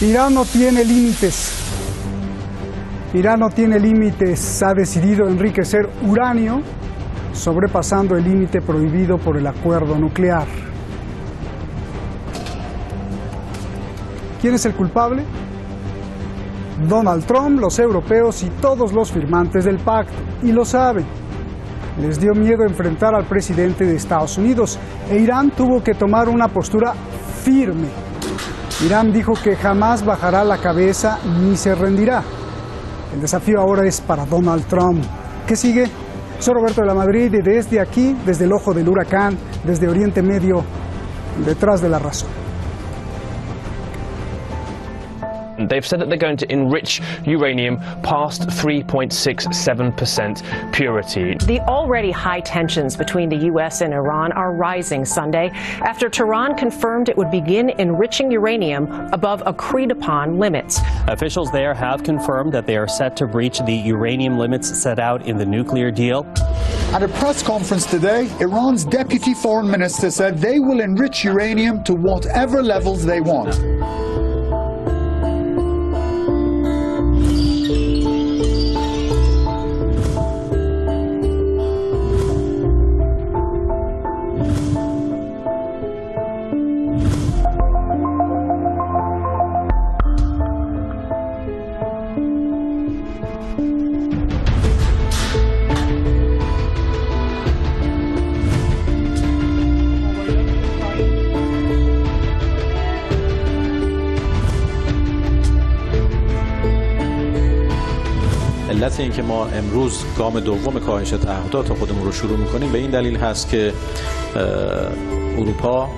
Irán no tiene límites. Irán no tiene límites. Ha decidido enriquecer uranio, sobrepasando el límite prohibido por el acuerdo nuclear. ¿Quién es el culpable? Donald Trump, los europeos y todos los firmantes del pacto. Y lo saben. Les dio miedo enfrentar al presidente de Estados Unidos e Irán tuvo que tomar una postura firme. Irán dijo que jamás bajará la cabeza ni se rendirá. El desafío ahora es para Donald Trump. ¿Qué sigue? Soy Roberto de la Madrid y desde aquí, desde el ojo del huracán, desde Oriente Medio, detrás de la razón. They've said that they're going to enrich uranium past 3.67% purity. The already high tensions between the U.S. and Iran are rising Sunday after Tehran confirmed it would begin enriching uranium above agreed-upon limits. Officials there have confirmed that they are set to breach the uranium limits set out in the nuclear deal. At a press conference today, Iran's deputy foreign minister said they will enrich uranium to whatever levels they want. علت اینکه ما امروز گام دوم کاهش تعهدات خودمون رو شروع می‌کنیم به این دلیل هست که اروپا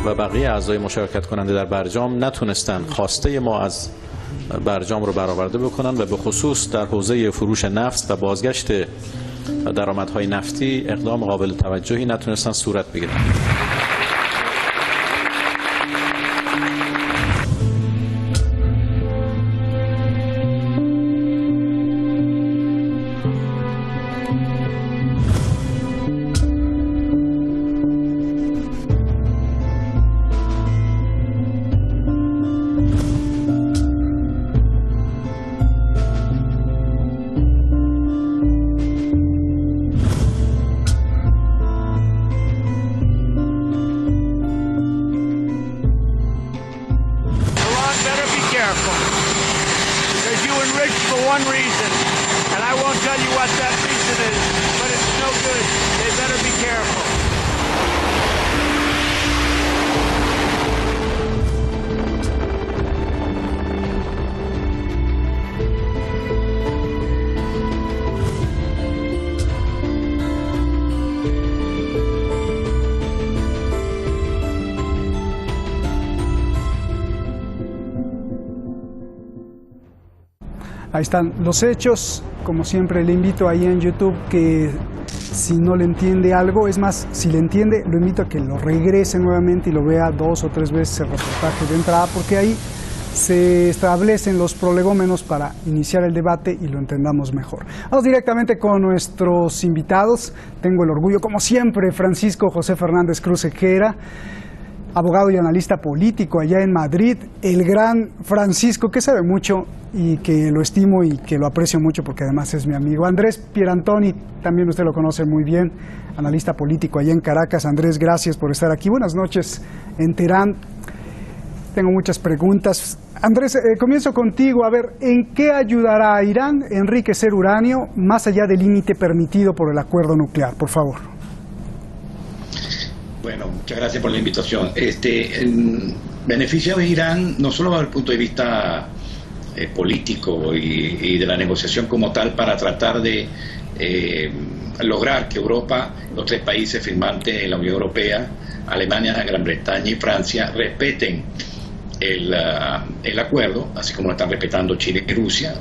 و بقیه اعضای مشارکت کننده در برجام نتونستن خواسته ما از برجام رو برآورده بکنن و به خصوص در حوزه فروش نفت و بازگشت درآمدهای نفتی اقدام قابل توجهی نتونستن صورت بگیرن. Ahí están los hechos. Como siempre le invito ahí en YouTube que si no le entiende algo, es más, si le entiende, lo invito a que lo regrese nuevamente y lo vea 2 o 3 veces el reportaje de entrada, porque ahí se establecen los prolegómenos para iniciar el debate y lo entendamos mejor. Vamos directamente con nuestros invitados. Tengo el orgullo, como siempre, Francisco José Fernández Cruz Ejera, abogado y analista político allá en Madrid, el gran Francisco, que sabe mucho y que lo estimo y que lo aprecio mucho porque además es mi amigo. Andrés Pierantoni, también usted lo conoce muy bien, analista político allá en Caracas. Andrés, gracias por estar aquí. Buenas noches en Teherán. Tengo muchas preguntas. Andrés, comienzo contigo. A ver, ¿en qué ayudará a Irán enriquecer uranio más allá del límite permitido por el acuerdo nuclear? Por favor. Bueno, muchas gracias por la invitación. Beneficia a Irán no solo desde el punto de vista político y de la negociación como tal para tratar de lograr que Europa, los 3 países firmantes de la Unión Europea, Alemania, Gran Bretaña y Francia, respeten el acuerdo, así como lo están respetando Chile y Rusia,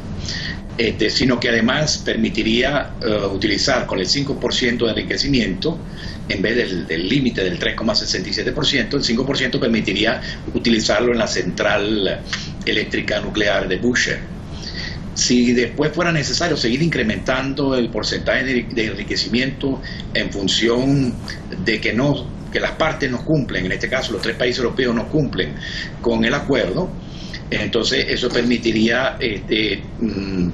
sino que además permitiría utilizar con el 5% de enriquecimiento, en vez del límite del 3,67%, el 5% permitiría utilizarlo en la central eléctrica nuclear de Bushehr. Si después fuera necesario seguir incrementando el porcentaje de enriquecimiento en función de que las partes no cumplen, en este caso los 3 países europeos no cumplen con el acuerdo, Entonces eso permitiría,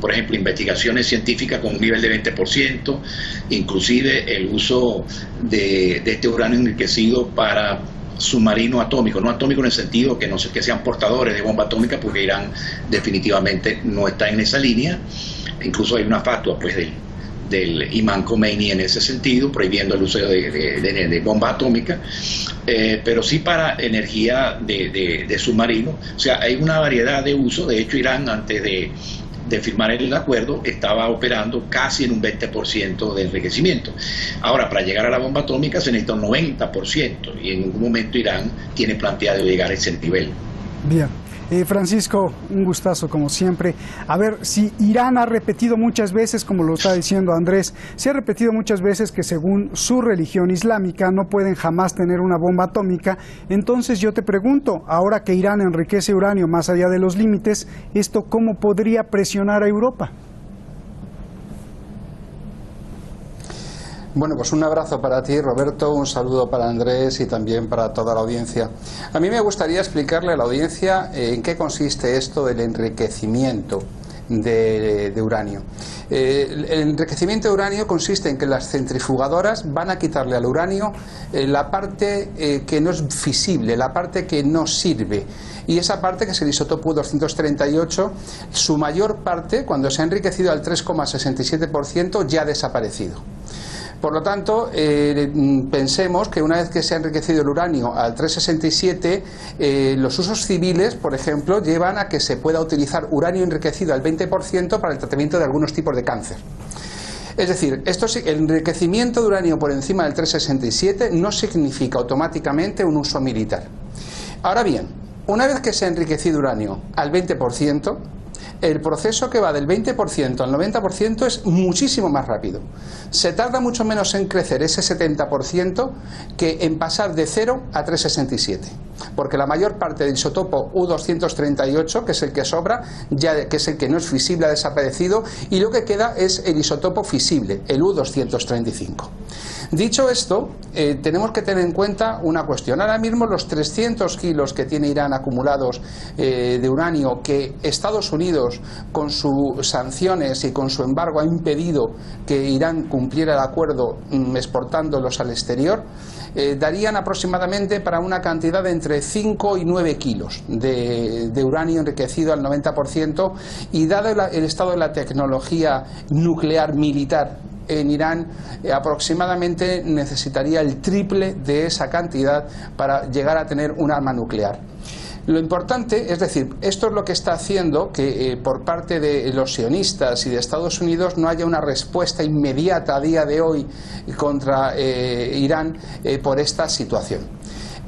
por ejemplo, investigaciones científicas con un nivel de 20%, inclusive el uso de este uranio enriquecido para submarino atómico, no atómico en el sentido que que sean portadores de bomba atómica, porque Irán definitivamente no está en esa línea. Incluso hay una fatua pues del imán Khomeini en ese sentido, prohibiendo el uso de bomba atómica, pero sí para energía de submarino. O sea, hay una variedad de usos. De hecho, Irán, antes de firmar el acuerdo, estaba operando casi en un 20% de enriquecimiento. Ahora, para llegar a la bomba atómica se necesita un 90%, y en ningún momento Irán tiene planteado llegar a ese nivel. Bien. Francisco, un gustazo como siempre. A ver, si Irán ha repetido muchas veces, como lo está diciendo Andrés, se ha repetido muchas veces que según su religión islámica no pueden jamás tener una bomba atómica, entonces yo te pregunto, ahora que Irán enriquece uranio más allá de los límites, ¿esto cómo podría presionar a Europa? Bueno, pues un abrazo para ti, Roberto, un saludo para Andrés y también para toda la audiencia. A mí me gustaría explicarle a la audiencia en qué consiste esto del enriquecimiento de uranio. El enriquecimiento de uranio consiste en que las centrifugadoras van a quitarle al uranio la parte que no es fisible, la parte que no sirve. Y esa parte, que es el isótopo 238, su mayor parte, cuando se ha enriquecido al 3,67%, ya ha desaparecido. Por lo tanto, pensemos que una vez que se ha enriquecido el uranio al 3,67, los usos civiles, por ejemplo, llevan a que se pueda utilizar uranio enriquecido al 20% para el tratamiento de algunos tipos de cáncer. Es decir, el enriquecimiento de uranio por encima del 3,67 no significa automáticamente un uso militar. Ahora bien, una vez que se ha enriquecido uranio al 20%, el proceso que va del 20% al 90% es muchísimo más rápido. Se tarda mucho menos en crecer ese 70% que en pasar de 0 a 3,67. Porque la mayor parte del isótopo U238, que es el que sobra, que es el que no es fisible, ha desaparecido, y lo que queda es el isótopo fisible, el U235. Dicho esto, tenemos que tener en cuenta una cuestión. Ahora mismo los 300 kilos que tiene Irán acumulados de uranio, que Estados Unidos con sus sanciones y con su embargo ha impedido que Irán cumpliera el acuerdo exportándolos al exterior, darían aproximadamente para una cantidad de entre 5 y 9 kilos de uranio enriquecido al 90%, y dado el estado de la tecnología nuclear militar en Irán, aproximadamente necesitaría el triple de esa cantidad para llegar a tener un arma nuclear. Lo importante, es decir, esto es lo que está haciendo que por parte de los sionistas y de Estados Unidos no haya una respuesta inmediata a día de hoy contra Irán por esta situación.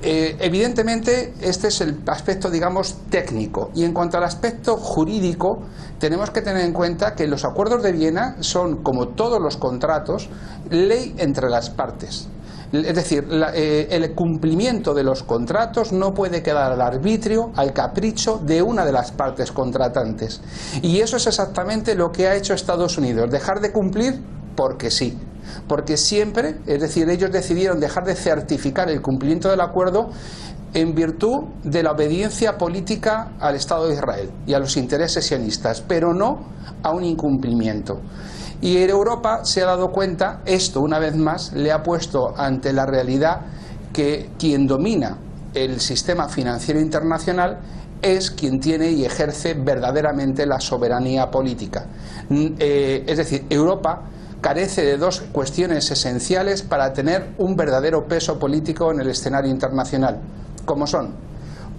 Evidentemente este es el aspecto, digamos, técnico, y en cuanto al aspecto jurídico tenemos que tener en cuenta que los acuerdos de Viena son, como todos los contratos, ley entre las partes. Es decir, el cumplimiento de los contratos no puede quedar al arbitrio, al capricho de una de las partes contratantes, y eso es exactamente lo que ha hecho Estados Unidos, dejar de cumplir porque sí. Porque siempre, es decir, ellos decidieron dejar de certificar el cumplimiento del acuerdo en virtud de la obediencia política al Estado de Israel y a los intereses sionistas, pero no a un incumplimiento. Y Europa se ha dado cuenta, esto una vez más le ha puesto ante la realidad que quien domina el sistema financiero internacional es quien tiene y ejerce verdaderamente la soberanía política. Es decir, Europa carece de dos cuestiones esenciales para tener un verdadero peso político en el escenario internacional, como son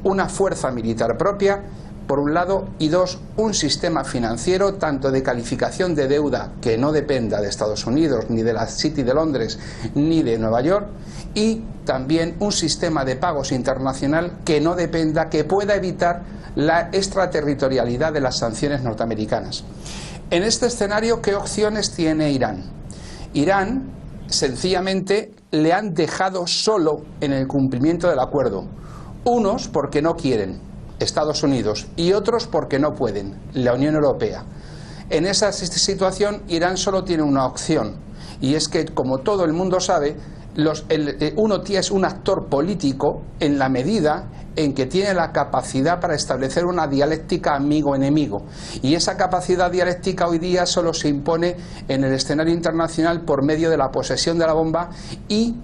una fuerza militar propia, por un lado, y dos, un sistema financiero tanto de calificación de deuda que no dependa de Estados Unidos, ni de la City de Londres, ni de Nueva York, y también un sistema de pagos internacional que no dependa, que pueda evitar la extraterritorialidad de las sanciones norteamericanas. En este escenario, ¿qué opciones tiene Irán? Irán, sencillamente, le han dejado solo en el cumplimiento del acuerdo. Unos porque no quieren, Estados Unidos, y otros porque no pueden, la Unión Europea. En esa situación, Irán solo tiene una opción, y es que, como todo el mundo sabe, uno es un actor político en la medida en que tiene la capacidad para establecer una dialéctica amigo-enemigo. Y esa capacidad dialéctica hoy día solo se impone en el escenario internacional por medio de la posesión de la bomba y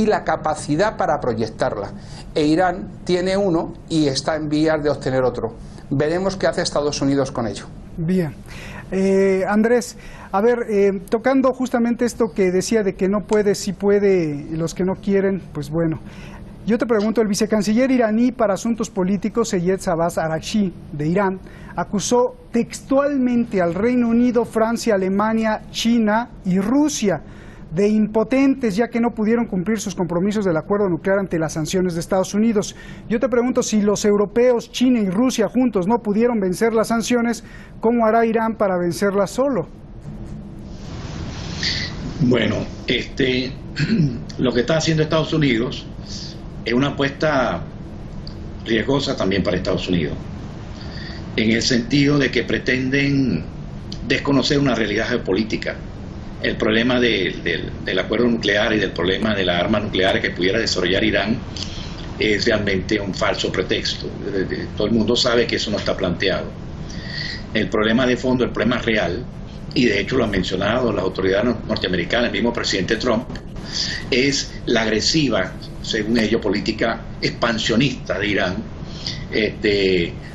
la capacidad para proyectarla. E Irán tiene uno y está en vías de obtener otro. Veremos qué hace Estados Unidos con ello. Bien. Andrés, a ver, tocando justamente esto que decía de que no puede, sí puede, y los que no quieren, pues bueno. Yo te pregunto, el vicecanciller iraní para asuntos políticos, Seyed Abbas Araghchi, de Irán, acusó textualmente al Reino Unido, Francia, Alemania, China y Rusia de impotentes, ya que no pudieron cumplir sus compromisos del acuerdo nuclear ante las sanciones de Estados Unidos. Yo te pregunto, si los europeos, China y Rusia juntos no pudieron vencer las sanciones, ¿cómo hará Irán para vencerlas solo? Bueno, lo que está haciendo Estados Unidos es una apuesta riesgosa también para Estados Unidos, en el sentido de que pretenden desconocer una realidad geopolítica. El problema del acuerdo nuclear y del problema de las armas nucleares que pudiera desarrollar Irán es realmente un falso pretexto. Todo el mundo sabe que eso no está planteado. El problema de fondo, el problema real, y de hecho lo han mencionado las autoridades norteamericanas, el mismo presidente Trump, es la agresiva, según ellos, política expansionista de Irán,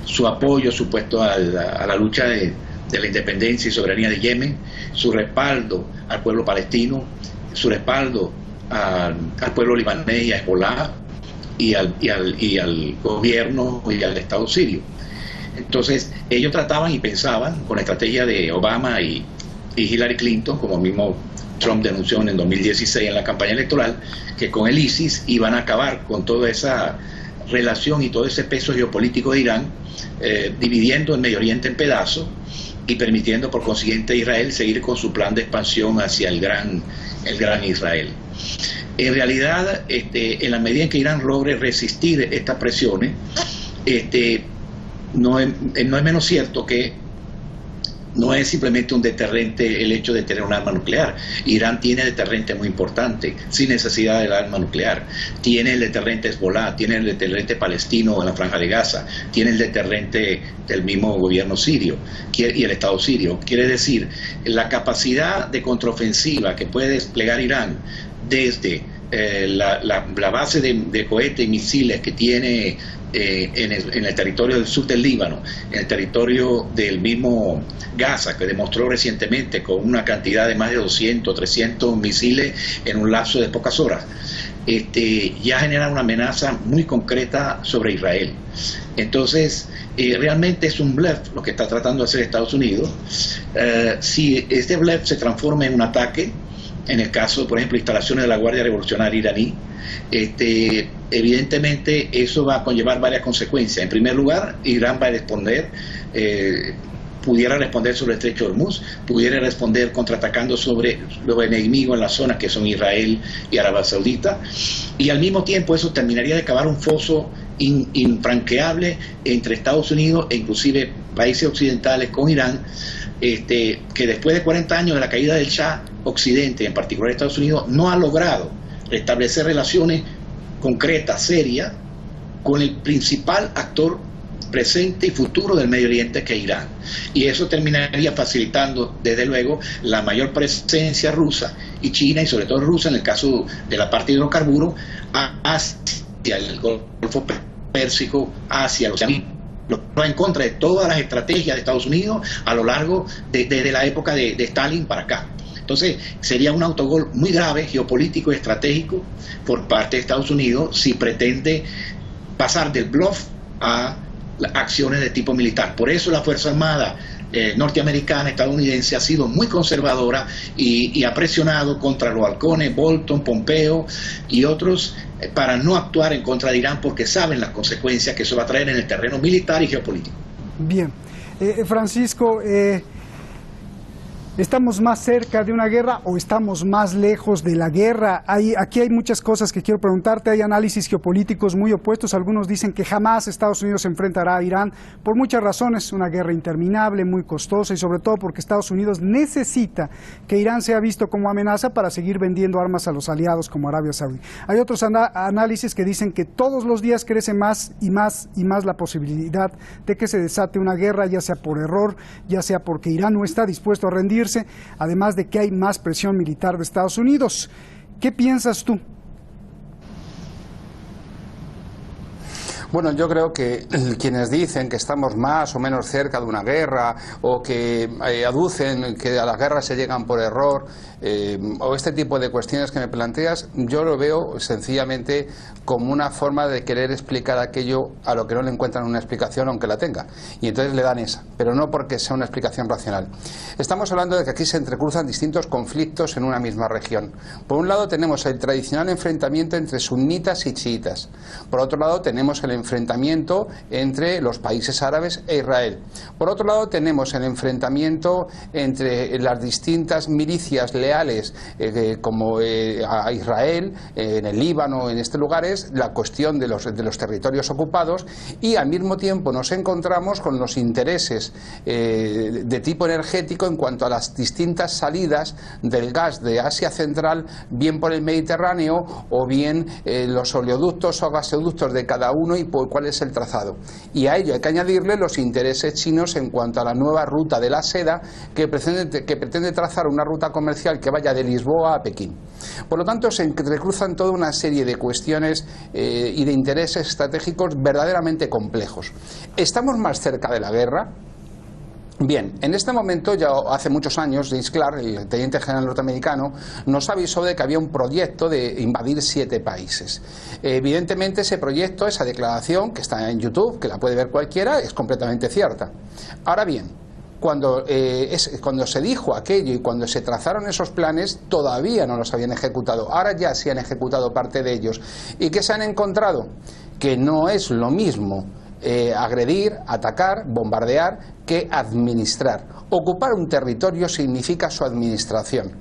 su apoyo supuesto a la lucha de la independencia y soberanía de Yemen, su respaldo al pueblo palestino, su respaldo al pueblo libanés y a Hezbollah y al gobierno y al Estado sirio. Entonces ellos trataban y pensaban, con la estrategia de Obama y Hillary Clinton, como mismo Trump denunció en el 2016 en la campaña electoral, que con el ISIS iban a acabar con toda esa relación y todo ese peso geopolítico de Irán, dividiendo el Medio Oriente en pedazos y permitiendo por consiguiente a Israel seguir con su plan de expansión hacia el gran Israel. En realidad, en la medida en que Irán logre resistir estas presiones, no es menos cierto que no es simplemente un deterrente el hecho de tener un arma nuclear. Irán tiene deterrente muy importante, sin necesidad del arma nuclear. Tiene el deterrente Hezbollah, tiene el deterrente palestino en la Franja de Gaza, tiene el deterrente del mismo gobierno sirio y el Estado sirio. Quiere decir, la capacidad de contraofensiva que puede desplegar Irán desde la base de cohetes y misiles que tiene en el territorio del sur del Líbano, en el territorio del mismo Gaza, que demostró recientemente con una cantidad de más de 200, 300 misiles en un lapso de pocas horas, ya genera una amenaza muy concreta sobre Israel. Entonces, realmente es un bluff lo que está tratando de hacer Estados Unidos. Si este bluff se transforma en un ataque, en el caso, por ejemplo, instalaciones de la Guardia Revolucionaria iraní, evidentemente eso va a conllevar varias consecuencias. En primer lugar, Irán va a responder, pudiera responder sobre el estrecho de Hormuz, pudiera responder contraatacando sobre los enemigos en la zona que son Israel y Arabia Saudita, y al mismo tiempo eso terminaría de cavar un foso infranqueable entre Estados Unidos e inclusive países occidentales con Irán, que después de 40 años de la caída del Shah, Occidente, en particular Estados Unidos, no ha logrado restablecer relaciones concretas, serias, con el principal actor presente y futuro del Medio Oriente, que es Irán. Y eso terminaría facilitando, desde luego, la mayor presencia rusa y China, y sobre todo rusa, en el caso de la parte de hidrocarburos, hacia el Golfo Pérsico, hacia los Oceanos, en contra de todas las estrategias de Estados Unidos a lo largo de la época de Stalin para acá. Entonces, sería un autogol muy grave, geopolítico y estratégico, por parte de Estados Unidos, si pretende pasar del bluff a acciones de tipo militar. Por eso la Fuerza Armada norteamericana, estadounidense, ha sido muy conservadora y ha presionado contra los halcones, Bolton, Pompeo y otros, para no actuar en contra de Irán, porque saben las consecuencias que eso va a traer en el terreno militar y geopolítico. Bien. Francisco, ¿Estamos más cerca de una guerra o estamos más lejos de la guerra? Aquí hay muchas cosas que quiero preguntarte. Hay análisis geopolíticos muy opuestos. Algunos dicen que jamás Estados Unidos se enfrentará a Irán por muchas razones. Una guerra interminable, muy costosa y sobre todo porque Estados Unidos necesita que Irán sea visto como amenaza para seguir vendiendo armas a los aliados como Arabia Saudí. Hay otros análisis que dicen que todos los días crece más y más y más la posibilidad de que se desate una guerra, ya sea por error, ya sea porque Irán no está dispuesto a rendir, además de que hay más presión militar de Estados Unidos. ¿Qué piensas tú? Bueno, yo creo que quienes dicen que estamos más o menos cerca de una guerra o que aducen que a la guerra se llegan por error o este tipo de cuestiones que me planteas, yo lo veo sencillamente como una forma de querer explicar aquello a lo que no le encuentran una explicación aunque la tenga. Y entonces le dan esa, pero no porque sea una explicación racional. Estamos hablando de que aquí se entrecruzan distintos conflictos en una misma región. Por un lado tenemos el tradicional enfrentamiento entre sunitas y chiitas. Por otro lado tenemos el enfrentamiento entre los países árabes e Israel. Por otro lado tenemos el enfrentamiento entre las distintas milicias leales como a Israel, en el Líbano, en estos lugares, la cuestión de los territorios ocupados, y al mismo tiempo nos encontramos con los intereses de tipo energético en cuanto a las distintas salidas del gas de Asia Central, bien por el Mediterráneo o bien los oleoductos o gasoductos de cada uno y por cuál es el trazado. Y a ello hay que añadirle los intereses chinos en cuanto a la nueva ruta de la seda que pretende trazar una ruta comercial que vaya de Lisboa a Pekín. Por lo tanto, se entrecruzan toda una serie de cuestiones y de intereses estratégicos verdaderamente complejos. ¿Estamos más cerca de la guerra? Bien, en este momento, ya hace muchos años, James Clark, el teniente general norteamericano, nos avisó de que había un proyecto de invadir 7 países. Evidentemente ese proyecto, esa declaración, que está en YouTube, que la puede ver cualquiera, es completamente cierta. Ahora bien, cuando se dijo aquello y cuando se trazaron esos planes, todavía no los habían ejecutado. Ahora ya se han ejecutado parte de ellos. ¿Y qué se han encontrado? Que no es lo mismo agredir, atacar, bombardear, que administrar. Ocupar un territorio significa su administración.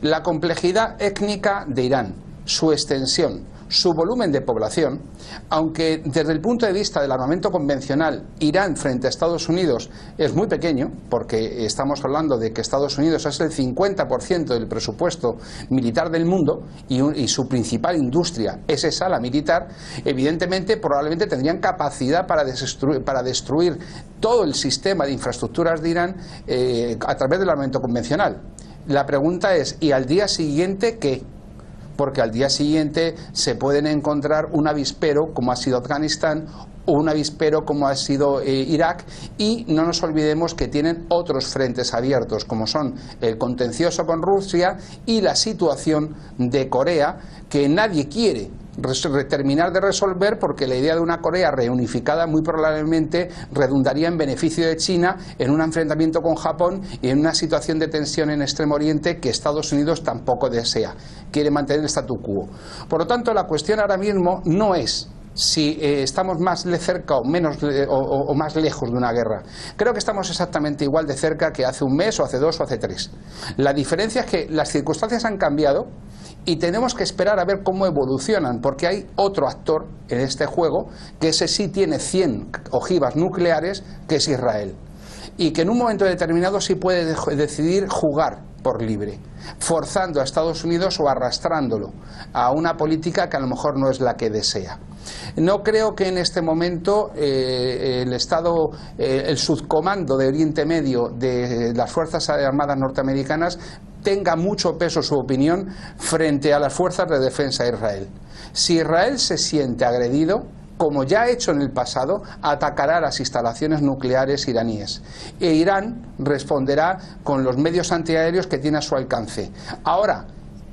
La complejidad étnica de Irán, su extensión, su volumen de población, aunque desde el punto de vista del armamento convencional Irán frente a Estados Unidos es muy pequeño, porque estamos hablando de que Estados Unidos es el 50% del presupuesto militar del mundo y su principal industria es esa, la militar, evidentemente probablemente tendrían capacidad para destruir todo el sistema de infraestructuras de Irán a través del armamento convencional. La pregunta es, ¿y al día siguiente qué? Porque al día siguiente se pueden encontrar un avispero como ha sido Afganistán o un avispero como ha sido Irak, y no nos olvidemos que tienen otros frentes abiertos como son el contencioso con Rusia y la situación de Corea, que nadie quiere terminar de resolver, porque la idea de una Corea reunificada muy probablemente redundaría en beneficio de China en un enfrentamiento con Japón y en una situación de tensión en Extremo Oriente que Estados Unidos tampoco desea, quiere mantener el statu quo. Por lo tanto, la cuestión ahora mismo no es si estamos más cerca o menos o más lejos de una guerra. Creo que estamos exactamente igual de cerca que hace un mes o hace 2 o hace 3. La diferencia es que las circunstancias han cambiado y tenemos que esperar a ver cómo evolucionan, porque hay otro actor en este juego que ese sí tiene 100 ojivas nucleares, que es Israel, y que en un momento determinado sí puede decidir jugar por libre, forzando a Estados Unidos o arrastrándolo a una política que a lo mejor no es la que desea. No creo que en este momento el subcomando de Oriente Medio de las Fuerzas Armadas norteamericanas tenga mucho peso su opinión frente a las fuerzas de defensa de Israel. Si Israel se siente agredido, como ya ha hecho en el pasado, atacará las instalaciones nucleares iraníes. E Irán responderá con los medios antiaéreos que tiene a su alcance. Ahora,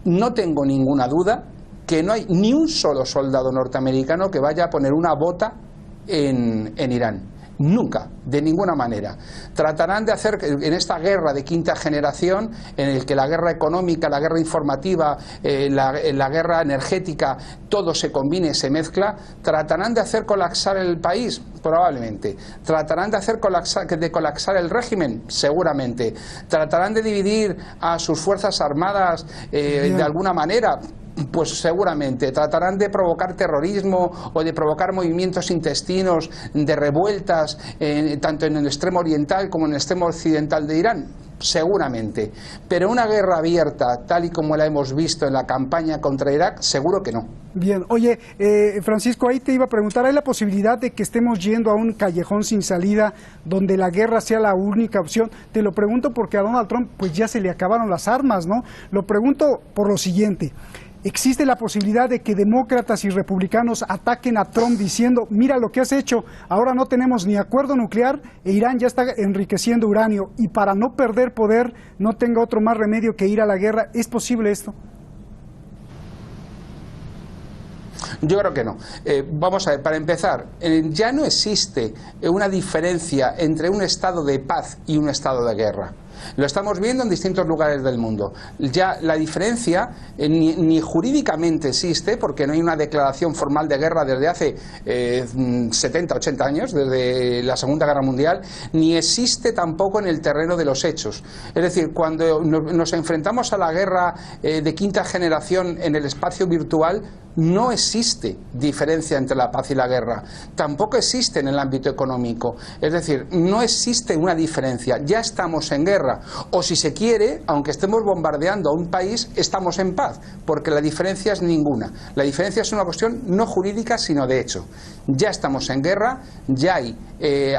no tengo ninguna duda que no hay ni un solo soldado norteamericano que vaya a poner una bota en Irán. Nunca, de ninguna manera. Tratarán de hacer, en esta guerra de quinta generación, en el que la guerra económica, la guerra informativa, la guerra energética, todo se combina y se mezcla, tratarán de hacer colapsar el país, probablemente. Tratarán de hacer colapsar el régimen, seguramente. Tratarán de dividir a sus fuerzas armadas de alguna manera. Pues seguramente tratarán de provocar terrorismo o de provocar movimientos intestinos de revueltas, tanto en el extremo oriental como en el extremo occidental de Irán. Seguramente. Pero una guerra abierta, tal y como la hemos visto en la campaña contra Irak, seguro que no. Bien, oye, Francisco, ahí te iba a preguntar, ¿hay la posibilidad de que estemos yendo a un callejón sin salida donde la guerra sea la única opción? Te lo pregunto porque a Donald Trump pues ya se le acabaron las armas, ¿no? Lo pregunto por lo siguiente. ¿Existe la posibilidad de que demócratas y republicanos ataquen a Trump diciendo, mira lo que has hecho, ahora no tenemos ni acuerdo nuclear e Irán ya está enriqueciendo uranio y para no perder poder no tenga otro más remedio que ir a la guerra? ¿Es posible esto? Yo creo que no. Vamos a ver, para empezar, ya no existe una diferencia entre un estado de paz y un estado de guerra. Lo estamos viendo en distintos lugares del mundo. Ya la diferencia ni jurídicamente existe, porque no hay una declaración formal de guerra desde hace 70, 80 años, desde la Segunda Guerra Mundial, ni existe tampoco en el terreno de los hechos. Es decir, cuando nos enfrentamos a la guerra de quinta generación en el espacio virtual, no existe diferencia entre la paz y la guerra. Tampoco existe en el ámbito económico. Es decir, no existe una diferencia. Ya estamos en guerra. O si se quiere, aunque estemos bombardeando a un país, estamos en paz, porque la diferencia es ninguna. La diferencia es una cuestión no jurídica, sino de hecho. Ya estamos en guerra, ya hay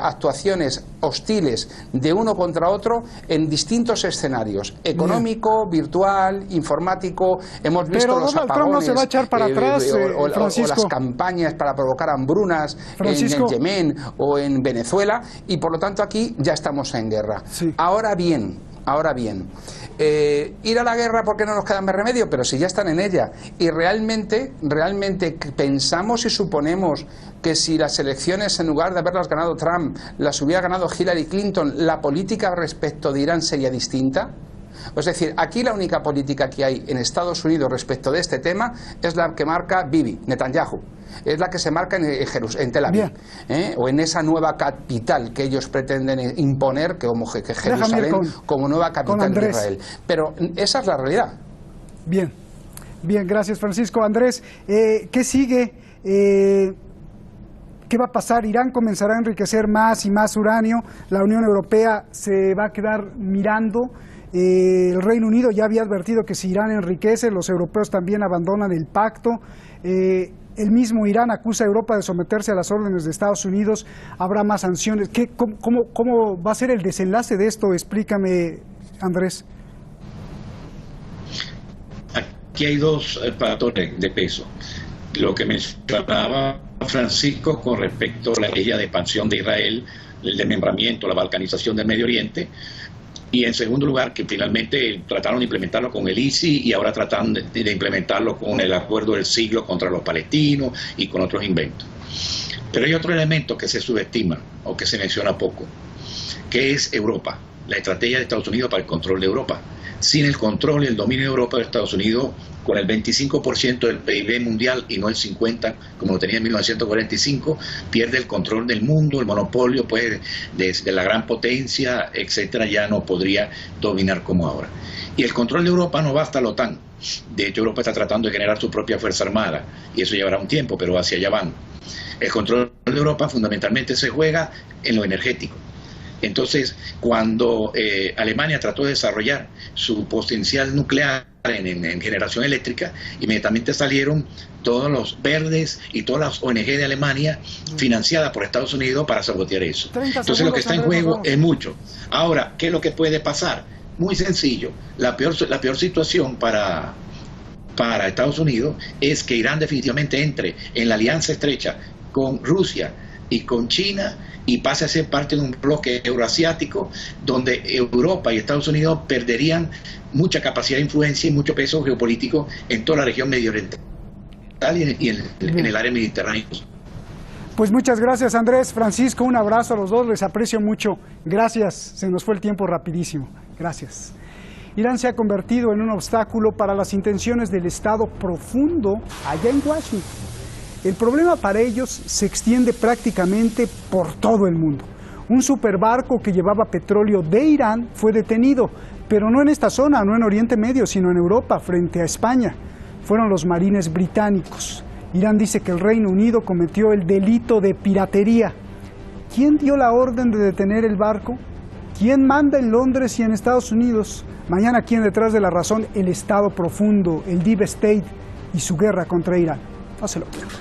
actuaciones hostiles de uno contra otro en distintos escenarios, económico, virtual, informático. Hemos visto pero los Donald apagones, Trump no se va a echar para atrás, o las campañas para provocar hambrunas en Yemen o en Venezuela, y por lo tanto aquí ya estamos en guerra. Sí. Ahora bien, ir a la guerra porque no nos queda más remedio, pero si ya están en ella. Y realmente pensamos y suponemos que si las elecciones, en lugar de haberlas ganado Trump, las hubiera ganado Hillary Clinton, la política respecto de Irán sería distinta. Es decir, aquí la única política que hay en Estados Unidos respecto de este tema es la que marca Bibi, Netanyahu. Es la que se marca en Tel Aviv, o en esa nueva capital que ellos pretenden imponer, que Jerusalén como nueva capital de Israel. Pero esa es la realidad. Bien, gracias Francisco. Andrés, ¿qué sigue? ¿Qué va a pasar? Irán comenzará a enriquecer más y más uranio, la Unión Europea se va a quedar mirando. El Reino Unido ya había advertido que si Irán enriquece, los europeos también abandonan el pacto. El mismo Irán acusa a Europa de someterse a las órdenes de Estados Unidos. Habrá más sanciones. ¿Cómo va a ser el desenlace de esto? Explícame, Andrés. Aquí hay dos factores de peso. Lo que mencionaba Francisco con respecto a la estrategia de expansión de Israel, el desmembramiento, la balcanización del Medio Oriente. Y en segundo lugar, que finalmente trataron de implementarlo con el ISI y ahora tratan de implementarlo con el acuerdo del siglo contra los palestinos y con otros inventos. Pero hay otro elemento que se subestima o que se menciona poco, que es Europa, la estrategia de Estados Unidos para el control de Europa. Sin el control y el dominio de Europa, de Estados Unidos, con el 25% del PIB mundial y no el 50%, como lo tenía en 1945, pierde el control del mundo, el monopolio pues, de la gran potencia, etcétera, ya no podría dominar como ahora. Y el control de Europa no basta a la OTAN. De hecho, Europa está tratando de generar su propia Fuerza Armada, y eso llevará un tiempo, pero hacia allá van. El control de Europa fundamentalmente se juega en lo energético. Entonces, cuando Alemania trató de desarrollar su potencial nuclear en generación eléctrica, inmediatamente salieron todos los verdes y todas las ONG de Alemania financiadas por Estados Unidos para sabotear eso. Entonces, lo que está en juego es mucho. Ahora, ¿qué es lo que puede pasar? Muy sencillo. La peor situación para Estados Unidos es que Irán definitivamente entre en la alianza estrecha con Rusia y con China y pase a ser parte de un bloque euroasiático donde Europa y Estados Unidos perderían mucha capacidad de influencia y mucho peso geopolítico en toda la región medio oriental y en el área mediterránea. Pues muchas gracias, Andrés, Francisco, un abrazo a los dos, les aprecio mucho. Gracias, se nos fue el tiempo rapidísimo. Gracias. Irán se ha convertido en un obstáculo para las intenciones del Estado profundo allá en Washington. El problema para ellos se extiende prácticamente por todo el mundo. Un superbarco que llevaba petróleo de Irán fue detenido, pero no en esta zona, no en Oriente Medio, sino en Europa, frente a España. Fueron los marines británicos. Irán dice que el Reino Unido cometió el delito de piratería. ¿Quién dio la orden de detener el barco? ¿Quién manda en Londres y en Estados Unidos? Mañana, ¿quién detrás de la razón? El Estado profundo, el Deep State y su guerra contra Irán. No se lo pierdan.